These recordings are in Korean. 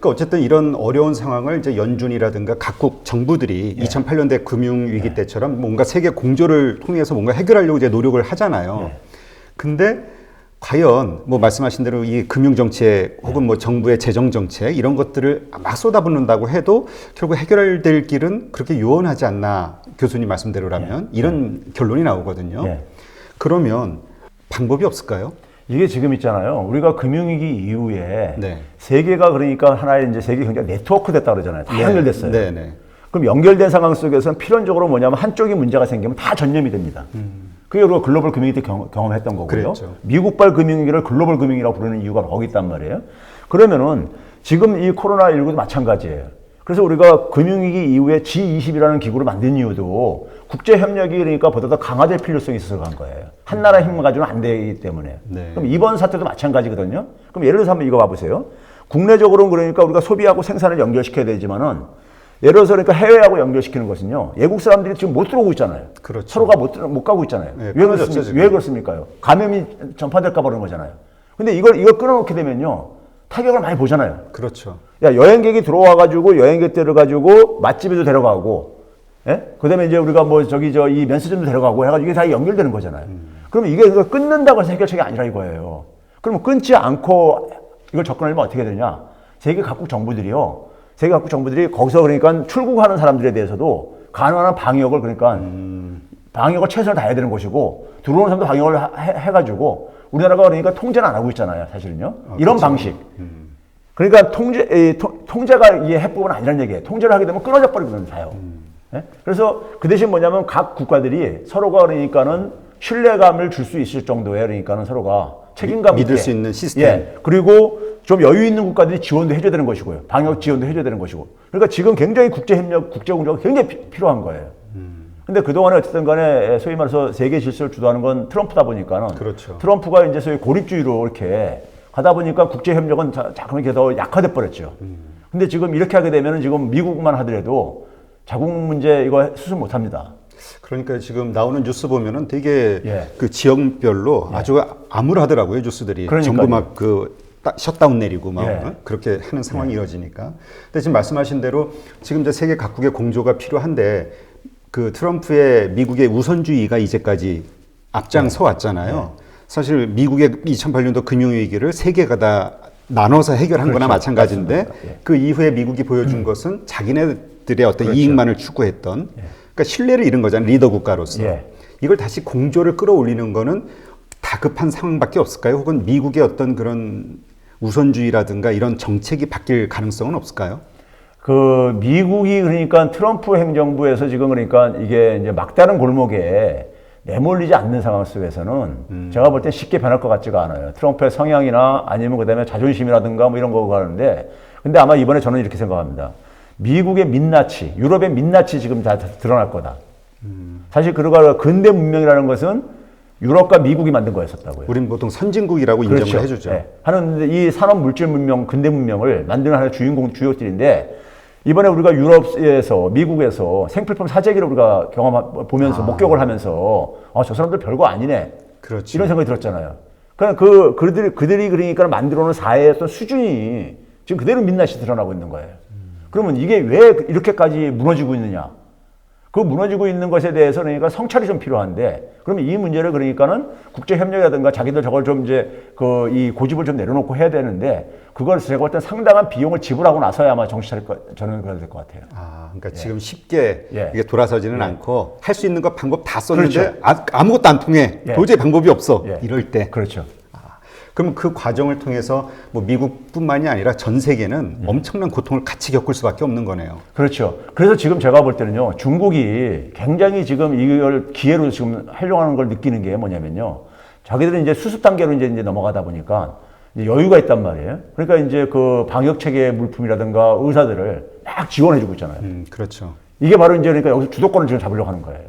그러니까 어쨌든 이런 어려운 상황을 이제 연준이라든가 각국 정부들이 2008년대 금융위기 때처럼 뭔가 세계 공조를 통해서 뭔가 해결하려고 이제 노력을 하잖아요. 근데 과연 뭐 말씀하신 대로 이 금융정책 혹은 뭐 정부의 재정정책 이런 것들을 막 쏟아붓는다고 해도 결국 해결될 길은 그렇게 요원하지 않나, 교수님 말씀대로라면 이런 결론이 나오거든요. 그러면 방법이 없을까요? 이게 지금 있잖아요. 우리가 금융위기 이후에 네. 세계가 그러니까 하나의 이제 세계 경제가 네트워크 됐다 그러잖아요. 다 연결됐어요. 네네. 그럼 연결된 상황 속에서는 필연적으로 뭐냐면 한쪽이 문제가 생기면 다 전염이 됩니다. 그게 우리가 글로벌 금융위기 때 경험했던 거고요. 그랬죠. 미국발 금융위기를 글로벌 금융위기라고 부르는 이유가 거기 있단 말이에요. 그러면은 지금 이 코로나19도 마찬가지예요. 그래서 우리가 금융위기 이후에 G20이라는 기구를 만든 이유도 국제협력이 그러니까 보다 더 강화될 필요성이 있어서 그런 거예요. 한 나라 힘만 가지고는 안 되기 때문에. 그럼 이번 사태도 마찬가지거든요. 그럼 예를 들어서 한번 이거 봐보세요. 국내적으로는 그러니까 우리가 소비하고 생산을 연결시켜야 되지만은 예를 들어서 그러니까 해외하고 연결시키는 것은요. 외국 사람들이 지금 못 들어오고 있잖아요. 그렇죠. 서로가 못 가고 있잖아요. 네, 왜 그렇습니까요? 감염이 전파될까 봐 그런 거잖아요. 근데 이걸 끊어놓게 되면요. 타격을 많이 보잖아요. 그렇죠. 야, 여행객이 들어와가지고 여행객들을 가지고 맛집에도 데려가고, 예? 그 다음에 이제 우리가 뭐 이 면세점도 데려가고 해가지고 이게 다 연결되는 거잖아요. 그러면 이게 끊는다고 해서 해결책이 아니라 이거예요. 그러면 끊지 않고 이걸 접근하려면 어떻게 되냐? 세계 각국 정부들이 거기서 그러니까 출국하는 사람들에 대해서도 가능한 방역을 그러니까 방역을 최선을 다해야 되는 것이고 들어오는 사람도 방역을 해가지고 우리나라가 그러니까 통제는 안 하고 있잖아요, 사실은요. 이런 그렇죠. 방식. 그러니까 통제가 이 해법은 아니라는 얘기예요. 통제를 하게 되면 끊어져 버리거든요, 다요. 예? 그래서 그 대신 뭐냐면 각 국가들이 서로가 그러니까는 신뢰감을 줄 수 있을 정도의 그러니까는 서로가 책임감 믿을 있게. 수 있는 시스템. 예. 그리고 좀 여유 있는 국가들이 지원도 해줘야 되는 것이고요. 방역 지원도 해줘야 되는 것이고. 그러니까 지금 굉장히 국제협력, 국제공조가 굉장히 필요한 거예요. 근데 그동안에 어쨌든 간에 소위 말해서 세계 질서를 주도하는 건 트럼프다 보니까는. 그렇죠. 트럼프가 이제 소위 고립주의로 이렇게 하다 보니까 국제협력은 자꾸 이렇게 더 약화돼 버렸죠. 근데 지금 이렇게 하게 되면은 지금 미국만 하더라도 자국 문제 이거 수습 못 합니다. 그러니까 지금 나오는 뉴스 보면은 되게 그 지역별로 아주 암울하더라고요, 뉴스들이. 그러니까요. 전부 막 셧다운 내리고 막 그렇게 하는 상황이 이어지니까. 근데 지금 말씀하신 대로 지금 이제 세계 각국의 공조가 필요한데 그 트럼프의 미국의 우선주의가 이제까지 앞장서 왔잖아요. 사실 미국의 2008년도 금융위기를 세계가 다 나눠서 해결한 거나 마찬가지인데 그 이후에 미국이 보여준 것은 자기네들의 어떤 이익만을 추구했던 그러니까 신뢰를 잃은 거잖아요, 리더 국가로서. 이걸 다시 공조를 끌어올리는 거는 다급한 상황밖에 없을까요? 혹은 미국의 어떤 그런 우선주의라든가 이런 정책이 바뀔 가능성은 없을까요? 그 미국이 그러니까 트럼프 행정부에서 지금 그러니까 이게 이제 막다른 골목에 내몰리지 않는 상황 속에서는 제가 볼 땐 쉽게 변할 것 같지가 않아요. 트럼프의 성향이나 아니면 그다음에 자존심이라든가 뭐 이런 거가 하는데 근데 아마 이번에 저는 이렇게 생각합니다. 미국의 민낯이, 유럽의 민낯이 지금 다 드러날 거다. 사실 그러가 근대 문명이라는 것은 유럽과 미국이 만든 거였었다고요. 우린 보통 선진국이라고 인정을 해주죠. 네. 하는데 이 산업 물질 문명, 근대 문명을 만드는 하나의 주요들인데 이번에 우리가 유럽에서 미국에서 생필품 사재기를 우리가 보면서 목격을 하면서 저 사람들 별거 아니네. 그렇죠. 이런 생각이 들었잖아요. 그러니까 그들이 그러니까 만들어놓은 사회의 어떤 수준이 지금 그대로 민낯이 드러나고 있는 거예요. 그러면 이게 왜 이렇게까지 무너지고 있느냐? 그 무너지고 있는 것에 대해서 그러니까 성찰이 좀 필요한데, 그러면 이 문제를 그러니까는 국제협력이라든가 자기들 저걸 좀 이제 이 고집을 좀 내려놓고 해야 되는데, 그걸 제가 볼 땐 상당한 비용을 지불하고 나서야 아마 정신 차릴 저는 그래야 될 것 같아요. 그러니까 지금 쉽게 이게 돌아서지는 않고 할 수 있는 것 방법 다 썼는데 그렇죠. 아무것도 안 통해. 도저히 방법이 없어. 이럴 때. 그렇죠. 그럼 그 과정을 통해서 뭐 미국뿐만이 아니라 전 세계는 엄청난 고통을 같이 겪을 수밖에 없는 거네요. 그렇죠. 그래서 지금 제가 볼 때는요, 중국이 굉장히 지금 이걸 기회로 지금 하려고 하는 걸 느끼는 게 뭐냐면요, 자기들은 이제 수습 단계로 이제 넘어가다 보니까 이제 여유가 있단 말이에요. 그러니까 이제 그 방역 체계 물품이라든가 의사들을 막 지원해주고 있잖아요. 그렇죠. 이게 바로 이제 그러니까 여기서 주도권을 지금 잡으려고 하는 거예요.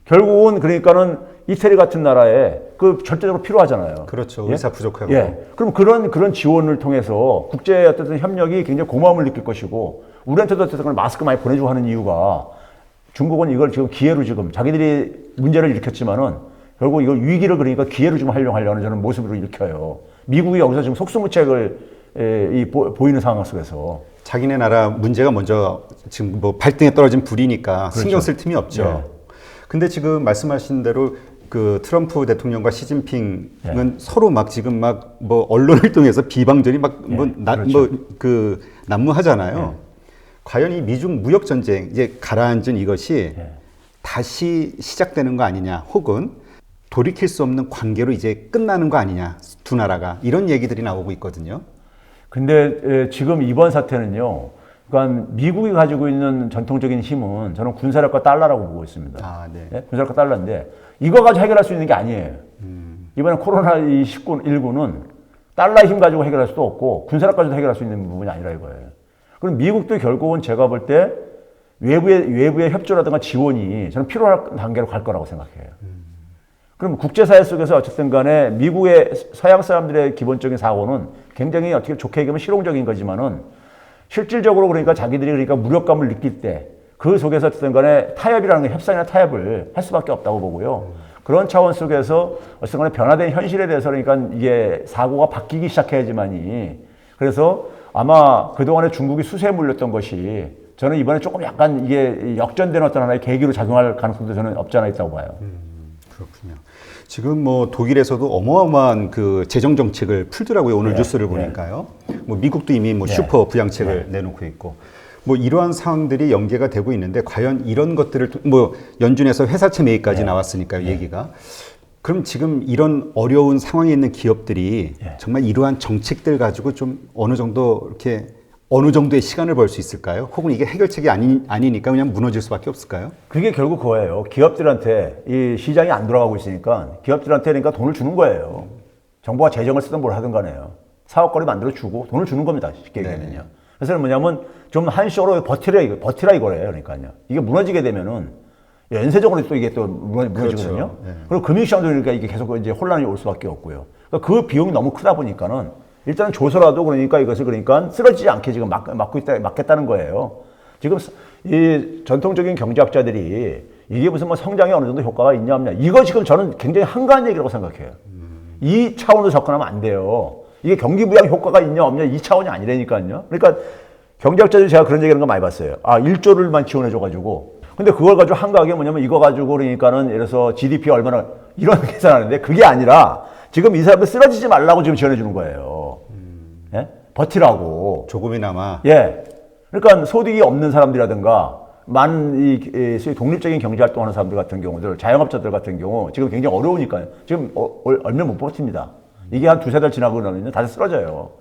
결국은 그러니까는 이태리 같은 나라에 그 절대적으로 필요하잖아요. 그렇죠. 의사 부족하고. 그럼 그런 지원을 통해서 국제 어떤 협력이 굉장히 고마움을 느낄 것이고, 우리한테도 어쨌든 마스크 많이 보내주고 하는 이유가 중국은 이걸 지금 기회로 지금 자기들이 문제를 일으켰지만은 결국 이걸 위기를 그러니까 기회로 좀 활용하려는 저는 모습으로 일으켜요. 미국이 여기서 지금 속수무책을 보이는 상황 속에서. 자기네 나라 문제가 먼저 지금 뭐 발등에 떨어진 불이니까 그렇죠. 신경 쓸 틈이 없죠. 예. 근데 지금 말씀하신 대로 그 트럼프 대통령과 시진핑은 서로 막 지금 막 뭐 언론을 통해서 비방전이 막 뭐 그렇죠. 그 난무하잖아요. 과연 이 미중 무역 전쟁 이제 가라앉은 이것이 다시 시작되는 거 아니냐, 혹은 돌이킬 수 없는 관계로 이제 끝나는 거 아니냐, 두 나라가 이런 얘기들이 나오고 있거든요. 근데 지금 이번 사태는요. 그러니까 미국이 가지고 있는 전통적인 힘은 저는 군사력과 달러라고 보고 있습니다. 아, 네. 예? 군사력과 달러인데 이거 가지고 해결할 수 있는 게 아니에요. 이번에 코로나19는 달러 힘 가지고 해결할 수도 없고 군사력 가지고 해결할 수 있는 부분이 아니라 이거예요. 그럼 미국도 결국은 제가 볼 때 외부의 협조라든가 지원이 저는 필요한 단계로 갈 거라고 생각해요. 그럼 국제사회 속에서 어쨌든 간에 미국의 서양 사람들의 기본적인 사고는 굉장히 어떻게 좋게 얘기하면 실용적인 거지만은 실질적으로 그러니까 자기들이 그러니까 무력감을 느낄 때 그 속에서 어쨌든 간에 타협이라는 게 협상이나 타협을 할 수밖에 없다고 보고요. 그런 차원 속에서 어쨌든 간에 변화된 현실에 대해서 그러니까 이게 사고가 바뀌기 시작해야지만이 그래서 아마 그동안에 중국이 수세에 물렸던 것이 저는 이번에 조금 약간 이게 역전되는 어떤 하나의 계기로 작용할 가능성도 저는 없지 않아 있다고 봐요. 그렇군요. 지금 뭐 독일에서도 어마어마한 그 재정 정책을 풀더라고요. 오늘 뉴스를 보니까요. 뭐 미국도 이미 뭐 슈퍼 부양책을 내놓고 있고, 뭐 이러한 상황들이 연계가 되고 있는데 과연 이런 것들을 뭐 연준에서 회사채 매입까지 나왔으니까요, 얘기가. 그럼 지금 이런 어려운 상황에 있는 기업들이 정말 이러한 정책들 가지고 좀 어느 정도 이렇게 어느 정도의 시간을 벌 수 있을까요? 혹은 이게 해결책이 아니니까 그냥 무너질 수밖에 없을까요? 그게 결국 그거예요. 기업들한테 이 시장이 안 돌아가고 있으니까 기업들한테 그러니까 돈을 주는 거예요. 정부가 재정을 쓰든 뭘 하든 간에요. 사업거리 만들어 주고 돈을 주는 겁니다. 쉽게 얘기하면요. 그래서 뭐냐면 좀 한시로 버티라 이거래요. 그러니까요. 이게 무너지게 되면은 연쇄적으로 또 이게 또 무너지거든요. 그렇죠. 그리고 금융시장도 그러니까 이게 계속 이제 혼란이 올 수밖에 없고요. 그러니까 그 비용이 너무 크다 보니까는 일단 줘서라도 그러니까 이것을 그러니까 쓰러지지 않게 지금 막겠다는 거예요. 지금 이 전통적인 경제학자들이 이게 무슨 뭐 성장에 어느 정도 효과가 있냐 없냐. 이거 지금 저는 굉장히 한가한 얘기라고 생각해요. 이 차원으로 접근하면 안 돼요. 이게 경기 부양 효과가 있냐 없냐 이 차원이 아니라니까요. 그러니까 경제학자들이 제가 그런 얘기하는 거 많이 봤어요. 아, 1조를만 지원해줘가지고. 근데 그걸 가지고 한가하게 뭐냐면 이거 가지고 그러니까는 예를 들어서 GDP 얼마나 이런 계산하는데 그게 아니라 지금 이 사람들 쓰러지지 말라고 지금 지원해주는 거예요. 예? 버티라고. 조금이나마. 예. 그러니까 소득이 없는 사람들이라든가 많은 이 독립적인 경제 활동하는 사람들 같은 경우들, 자영업자들 같은 경우 지금 굉장히 어려우니까요. 지금 얼마 못 버팁니다. 이게 한 두세 달 지나고 나면 다시 쓰러져요.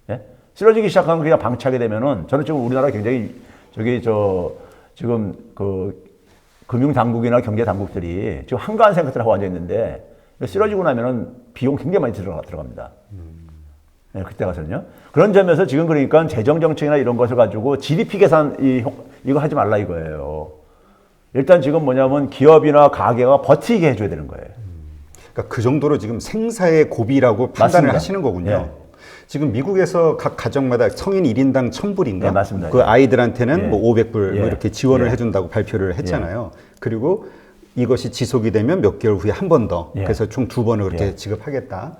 예? 쓰러지기 시작하면 그냥 방치하게 되면은 저는 지금 우리나라 굉장히 지금 그 금융 당국이나 경제 당국들이 지금 한가한 생각들 하고 앉아 있는데 쓰러지고 나면은 비용 굉장히 많이 들어갑니다. 네, 그때 가서는요. 그런 점에서 지금 그러니까 재정 정책이나 이런 것을 가지고 GDP 계산 이거 하지 말라 이거예요. 일단 지금 뭐냐면 기업이나 가게가 버티게 해줘야 되는 거예요. 그러니까 그 정도로 지금 생사의 고비라고 판단을 맞습니다. 하시는 거군요. 예. 지금 미국에서 각 가정마다 성인 1인당 1,000불인가? 네, 맞습니다. 그 아이들한테는 예. 뭐 500불 예. 뭐 이렇게 지원을 예. 해준다고 발표를 했잖아요. 그리고 이것이 지속이 되면 몇 개월 후에 한 번 더. 예. 그래서 총 2번을 그렇게 지급하겠다.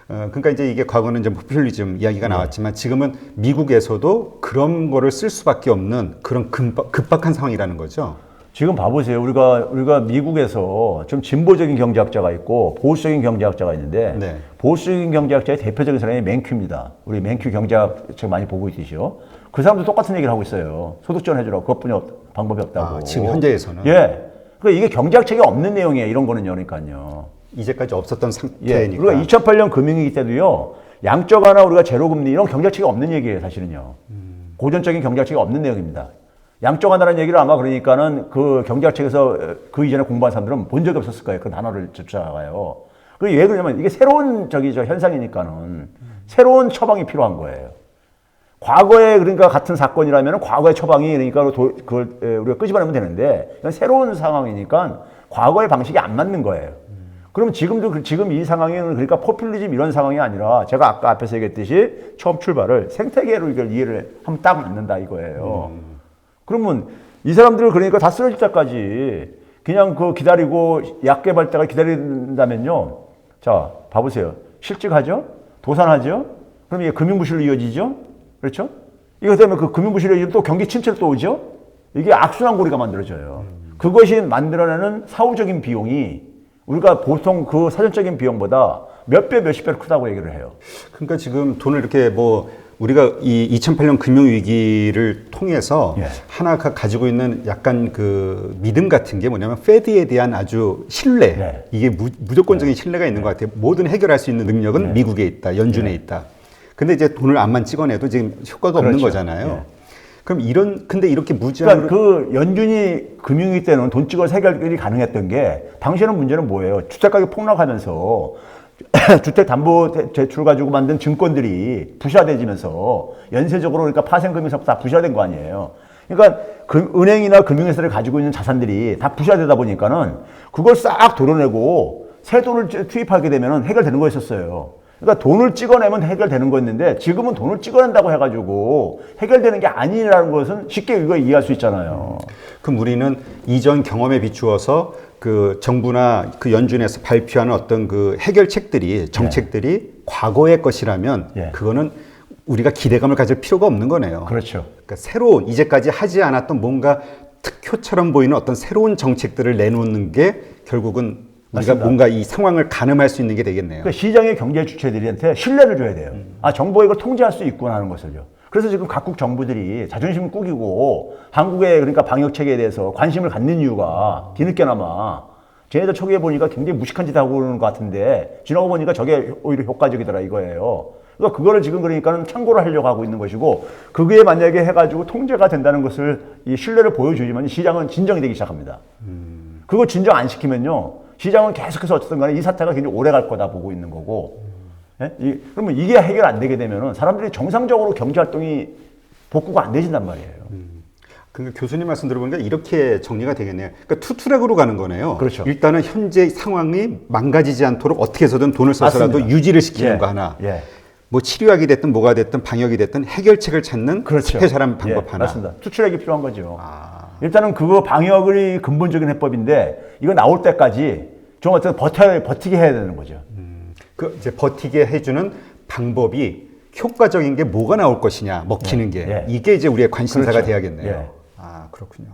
그러니까 이제 이게 과거는 이제 포퓰리즘 이야기가 나왔지만 지금은 미국에서도 그런 거를 쓸 수밖에 없는 그런 급박한 상황이라는 거죠. 지금 봐보세요. 우리가 미국에서 좀 진보적인 경제학자가 있고 보수적인 경제학자가 있는데 네. 보수적인 경제학자의 대표적인 사람이 맨큐입니다. 우리 맨큐 경제학 책 많이 보고 있으시죠? 그 사람도 똑같은 얘기를 하고 있어요. 소득 지원 해주라고. 그것뿐이 방법이 없다고. 아, 지금 현재에서는. 예. 그러니까 이게 경제학책에 없는 내용이에요. 이런 거는요. 그러니까요. 이제까지 없었던 예. 상태니까. 우리가 2008년 금융위기 때도요. 양적 완화 우리가 제로금리 이런 경제학책이 없는 얘기예요. 사실은요. 고전적인 경제학책이 없는 내용입니다. 양적 완화라는 얘기를 아마 그러니까는 그 경제학책에서 그 이전에 공부한 사람들은 본 적이 없었을 거예요. 그 단어를 쫓아가요. 그게 왜 그러냐면 이게 새로운 현상이니까는 새로운 처방이 필요한 거예요. 과거에 그러니까 같은 사건이라면 과거의 처방이 그러니까 그걸 우리가 끄집어내면 되는데 이건 새로운 상황이니까 과거의 방식이 안 맞는 거예요. 그럼 지금 이 상황에는 그러니까 포퓰리즘 이런 상황이 아니라 제가 아까 앞에서 얘기했듯이 처음 출발을 생태계로 이걸 이해를 하면 딱 맞는다 이거예요. 그러면 이 사람들을 그러니까 다 쓰러질 때까지 그냥 그 기다리고 약 개발 때가 기다린다면요. 자, 봐보세요. 실직하죠? 도산하죠? 그럼 이게 금융부실로 이어지죠? 그렇죠? 이거 때문에 그 금융부실로 이어지면 또 경기 침체로 또 오죠? 이게 악순환고리가 만들어져요. 그것이 만들어내는 사후적인 비용이 우리가 보통 그 사전적인 비용보다 몇 배, 몇십 배로 크다고 얘기를 해요. 그러니까 지금 돈을 이렇게 뭐 우리가 이 2008년 금융위기를 통해서 예. 하나가 가지고 있는 약간 그 믿음 같은 게 뭐냐면 페드에 대한 아주 신뢰, 네. 이게 무조건적인 신뢰가 있는 것 같아요. 모든 해결할 수 있는 능력은 미국에 있다, 연준에 있다. 근데 이제 돈을 암만 찍어내도 지금 효과가 없는 그렇죠. 거잖아요. 예. 그럼 근데 이렇게 무제한으로 그러니까 그 연준이 금융위기 때는 돈 찍어서 해결이 가능했던 게 당시에는 문제는 뭐예요? 주택가격 폭락하면서 주택담보대출 가지고 만든 증권들이 부실화되지면서 연쇄적으로 그러니까 파생금에서 다 부실화된 거 아니에요. 그러니까 은행이나 금융회사를 가지고 있는 자산들이 다 부실화되다 보니까는 그걸 싹 도려내고 새 돈을 투입하게 되면 해결되는 거였었어요. 그러니까 돈을 찍어내면 해결되는 거였는데 지금은 돈을 찍어낸다고 해가지고 해결되는 게 아니라는 것은 쉽게 이거 이해할 수 있잖아요. 그럼 우리는 이전 경험에 비추어서 그 정부나 그 연준에서 발표하는 어떤 그 해결책들이 정책들이 과거의 것이라면 예. 그거는 우리가 기대감을 가질 필요가 없는 거네요. 그렇죠. 그러니까 새로 이제까지 하지 않았던 뭔가 특효처럼 보이는 어떤 새로운 정책들을 내놓는 게 결국은 우리가 맞습니다. 뭔가 이 상황을 가늠할 수 있는 게 되겠네요. 그러니까 시장의 경제 주체들한테 신뢰를 줘야 돼요. 아, 정부가 이걸 통제할 수 있구나 하는 것을요. 그래서 지금 각국 정부들이 자존심을 꾸기고 한국의 그러니까 방역 체계에 대해서 관심을 갖는 이유가 뒤늦게나마 쟤네들 초기에 보니까 굉장히 무식한 짓 하고 그러는 것 같은데 지나고 보니까 저게 오히려 효과적이더라 이거예요. 그러니까 그거를 지금 그러니까는 참고를 하려고 하고 있는 것이고 그게 만약에 해가지고 통제가 된다는 것을 이 신뢰를 보여주지만 시장은 진정이 되기 시작합니다. 그거 진정 안 시키면요. 시장은 계속해서 어쨌든 간에 이 사태가 굉장히 오래 갈 거다 보고 있는 거고. 예? 그러면 이게 해결 안 되게 되면은 사람들이 정상적으로 경제 활동이 복구가 안 되진단 말이에요. 그러니까 교수님 말씀 들어보니까 이렇게 정리가 되겠네요. 그러니까 투트랙으로 가는 거네요. 그렇죠. 일단은 현재 상황이 망가지지 않도록 어떻게 해서든 돈을 써서라도 맞습니다. 유지를 시키는 예. 거 하나. 예. 뭐 치료약이 됐든 뭐가 됐든 방역이 됐든 해결책을 찾는 그렇죠. 스페셜한 방법 예, 하나. 맞습니다. 투출액이 필요한 거죠. 일단은 그거 방역이 근본적인 해법인데 이거 나올 때까지 좀 어쨌든 버티게 해야 되는 거죠. 그 이제 버티게 해주는 방법이 효과적인 게 뭐가 나올 것이냐, 먹히는 게 예. 이게 이제 우리의 관심사가 그렇죠. 돼야겠네요. 예. 아, 그렇군요.